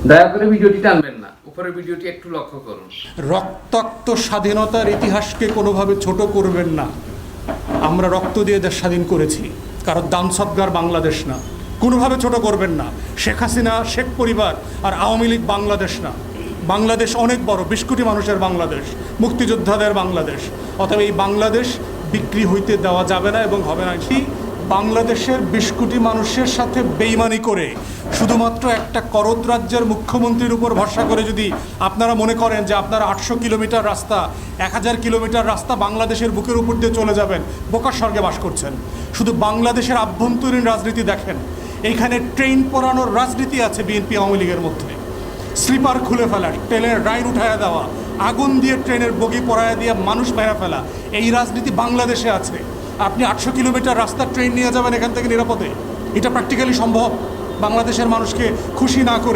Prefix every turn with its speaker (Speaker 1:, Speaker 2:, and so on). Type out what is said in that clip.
Speaker 1: দয়া করে ভিডিওটি টানবেন না, উপরের ভিডিওটি একটু লক্ষ্য করুন।
Speaker 2: রক্তাক্ত স্বাধীনতার ইতিহাসকে কোনোভাবে ছোট করবেন না। আমরা রক্ত দিয়ে দেশ স্বাধীন করেছি, কারণ দান সৎকার বাংলাদেশ না। কোনোভাবে ছোট করবেন না। শেখ হাসিনা, শেখ পরিবার আর আওয়ামী লীগ বাংলাদেশ না। বাংলাদেশ অনেক বড়, 20 কোটি মানুষের বাংলাদেশ, মুক্তিযোদ্ধাদের বাংলাদেশ। অতএব এই বাংলাদেশ বিক্রি হইতে দেওয়া যাবে না এবং হবে না। বাংলাদেশের 20 কোটি মানুষের সাথে বেইমানি করে শুধুমাত্র একটা করদ রাজ্যের মুখ্যমন্ত্রীর উপর ভরসা করে যদি আপনারা মনে করেন যে আপনারা 800 কিলোমিটার রাস্তা, 1000 কিলোমিটার রাস্তা বাংলাদেশের বুকের উপর দিয়ে চলে যাবেন, বোকার স্বর্গে বাস করছেন। শুধু বাংলাদেশের আভ্যন্তরীণ রাজনীতি দেখেন। এইখানে ট্রেন পরানোর রাজনীতি আছে বিএনপি আওয়ামী লীগের মধ্যে। স্লিপার খুলে ফেলা, ট্রেনের লাইন উঠাইয়া দেওয়া, আগুন দিয়ে ট্রেনের বগি পরাইয়া দিয়ে মানুষ মেরা ফেলা, এই রাজনীতি বাংলাদেশে আছে। আপনি 800 কিলোমিটার রাস্তা ট্রেন নিয়ে যাবেন এখান থেকে নিরাপদে? এটা প্র্যাকটিক্যালি সম্ভব? বাংলাদেশের মানুষকে খুশি না করে